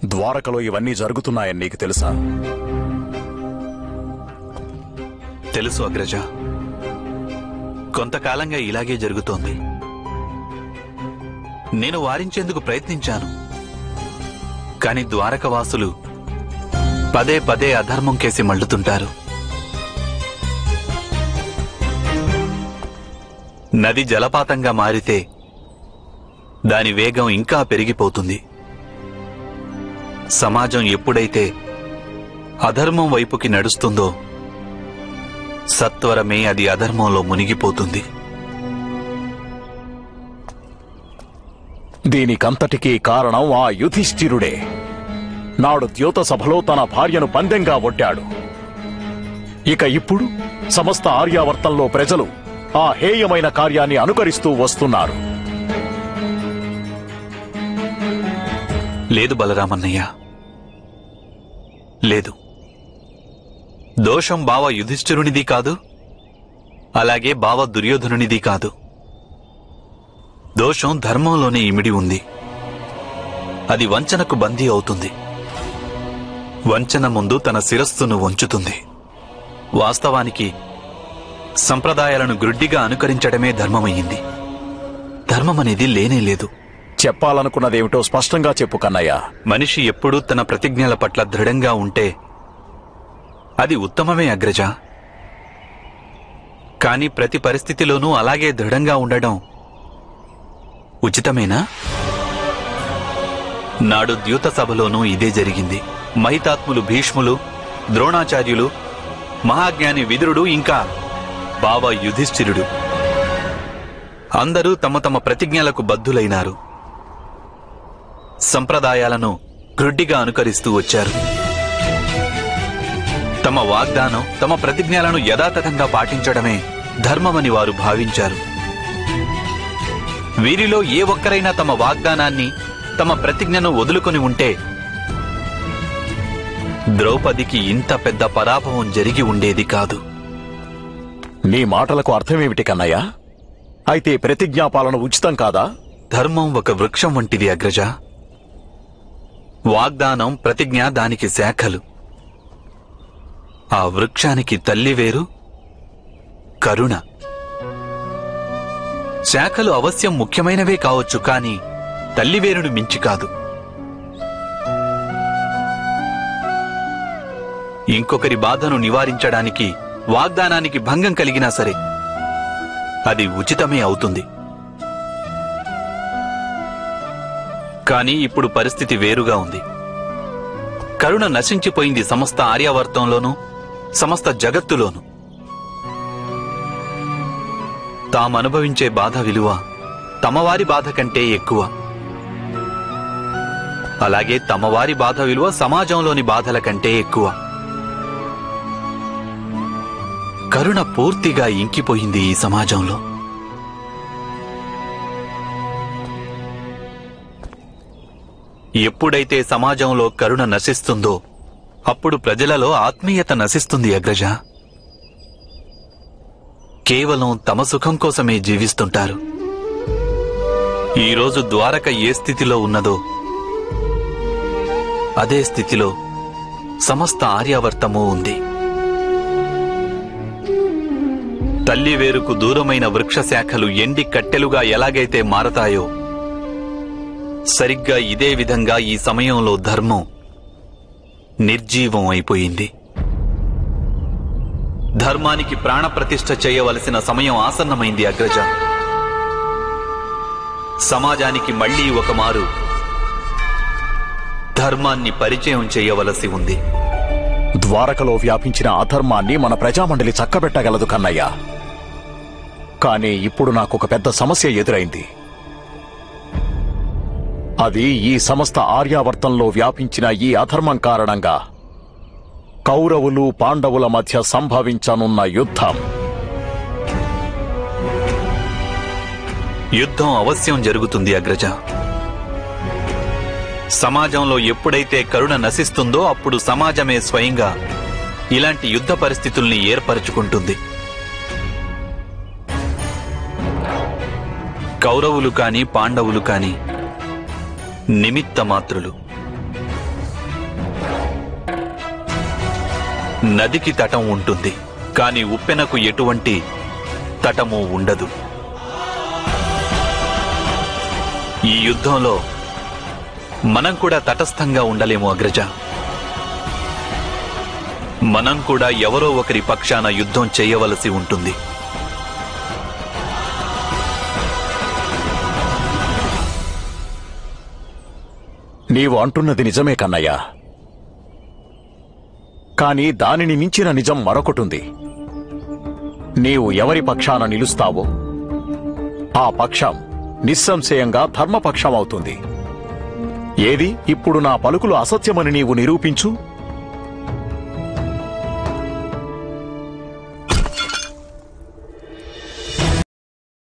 ద్వారకలో ఇవన్నీ జరుగుతున్నాయని నీకు తెలుసా? తెలుసు అగ్రజ. కొంతకాలంగా ఇలాగే జరుగుతోంది. నేను వారించేందుకు ప్రయత్నించాను, కాని ద్వారకవాసులు పదే పదే అధర్మం కేసి మళ్లుతుంటారు. నది జలపాతంగా మారితే దాని వేగం ఇంకా పెరిగిపోతుంది. సమాజం ఎప్పుడైతే అధర్మం వైపుకి నడుస్తుందో సత్వరమే అది అధర్మంలో మునిగిపోతుంది. దీనికంతటికీ కారణం ఆ యుధిష్ఠిరుడే. నాడు ద్యోత సభలో తన భార్యను పందెంగా ఒడ్డాడు. ఇక ఇప్పుడు సమస్త ఆర్యావర్తంలో ప్రజలు ఆ హేయమైన కార్యాన్ని అనుకరిస్తూ వస్తున్నారు. లేదు బలరామన్నయ్య, లేదు. దోషం బావ యుధిష్ఠిరునిది కాదు, అలాగే బావ దుర్యోధనునిది కాదు. దోషం ధర్మంలోనే ఇమిడి ఉంది. అది వంచనకు బందీ అవుతుంది. వంచన ముందు తన శిరస్సును వంచుతుంది. వాస్తవానికి సంప్రదాయాలను గ్రుడ్డిగా అనుకరించడమే ధర్మమయ్యింది. ధర్మమనేది లేనేలేదు. చెప్పాలనుకున్నదేమిటో స్పష్టంగా చెప్పు కన్నయ్య. మనిషి ఎప్పుడూ తన ప్రతిజ్ఞల పట్ల దృఢంగా ఉంటే అది ఉత్తమమే అగ్రజ. కాని ప్రతి పరిస్థితిలోనూ అలాగే దృఢంగా ఉండడం ఉచితమేనా? నాడు ద్యూత సభలోనూ ఇదే జరిగింది. మహితాత్ములు భీష్ములు, ద్రోణాచార్యులు, మహాజ్ఞాని విదురుడు, ఇంకా బావ యుధిష్ఠిరుడు అందరూ తమ తమ ప్రతిజ్ఞలకు బద్ధులైనారు. సంప్రదాయాలను గ్రుడ్డిగా అనుకరిస్తూ వచ్చారు. తమ వాగ్దానం, తమ ప్రతిజ్ఞలను యథాతథంగా పాటించడమే ధర్మమని వారు భావించారు. వీరిలో ఏ ఒక్కరైనా తమ వాగ్దానాన్ని, తమ ప్రతిజ్ఞను వదులుకొని ఉంటే ద్రౌపదికి ఇంత పెద్ద పరాభవం జరిగి ఉండేది కాదు. నీ మాటలకు అర్థమేమిటి కన్నయ్య? అయితే ప్రతిజ్ఞాపాలన ఉచితం కాదా? ధర్మం ఒక వృక్షం వంటిది అగ్రజ. వాగ్దానం, ప్రతిజ్ఞ దానికి శాఖలు. ఆ వృక్షానికి తల్లి వేరు కరుణ. శాఖలు అవశ్యం ముఖ్యమైనవే కావచ్చు, కాని తల్లివేరును మించి కాదు. ఇంకొకరి బాధను నివారించడానికి వాగ్దానానికి భంగం కలిగినా సరే అది ఉచితమే అవుతుంది. కాని ఇప్పుడు పరిస్థితి వేరుగా ఉంది. కరుణ నశించిపోయింది సమస్త ఆర్యావర్తంలోనూ, సమస్త జగత్తులోనూ. తామనుభవించే బాధ విలువ తమవారి బాధ కంటే ఎక్కువ. అలాగే తమవారి బాధ విలువ సమాజంలోని బాధల కంటే ఎక్కువ. కరుణ పూర్తిగా ఇంకిపోయింది ఈ సమాజంలో. ఎప్పుడైతే సమాజంలో కరుణ నశిస్తుందో అప్పుడు ప్రజలలో ఆత్మీయత నశిస్తుంది అగ్రజ. కేవలం తమ సుఖం కోసమే జీవిస్తుంటారు. ఈరోజు ద్వారక ఏ స్థితిలో ఉన్నదో అదే స్థితిలో సమస్త ఆర్యావర్తమూ ఉంది. తల్లి వేరుకు దూరమైన వృక్ష శాఖలు ఎండి కట్టెలుగా ఎలాగైతే మారతాయో సరిగ్గా ఇదే విధంగా ఈ సమయంలో ధర్మం నిర్జీవం అయిపోయింది. ధర్మానికి ప్రాణప్రతిష్ఠ చేయవలసిన సమయం ఆసన్నమైంది అగ్రజ. సమాజానికి మళ్లీ ఒకమారు ధర్మాన్ని పరిచయం చేయవలసి ఉంది. ద్వారకలో వ్యాపించిన అధర్మాన్ని మన ప్రజామండలి చక్కబెట్టగలదు కన్నయ్య. కానీ ఇప్పుడు నాకొక పెద్ద సమస్య ఎదురైంది. అది ఈ సమస్త ఆర్యావర్తంలో వ్యాపించిన ఈ అధర్మం కారణంగా కౌరవులు, పాండవుల మధ్య సంభవించనున్న యుద్ధం. యుద్ధం అవశ్యం జరుగుతుంది అగ్రజ. సమాజంలో ఎప్పుడైతే కరుణ నశిస్తుందో అప్పుడు సమాజమే స్వయంగా ఇలాంటి యుద్ధ పరిస్థితుల్ని ఏర్పరచుకుంటుంది. కౌరవులు కాని, పాండవులు కాని నిమిత్త మాత్రులు. నదికి తటం ఉంటుంది, కాని ఉప్పెనకు ఎటువంటి తటము ఉండదు. ఈ యుద్ధంలో మనం కూడా తటస్థంగా ఉండలేము అగ్రజ. మనం కూడా ఎవరో ఒకరి పక్షాన యుద్ధం చేయవలసి ఉంటుంది. నీవు అంటున్నది నిజమే కన్నయ్య. కాని దానిని మించిన నిజం మరొకటుంది. నీవు ఎవరి పక్షాన నిలుస్తావో ఆ పక్షం నిస్సంశయంగా ధర్మపక్షం అవుతుంది. ఏది ఇప్పుడు నా పలుకులు అసత్యమని నీవు నిరూపించు.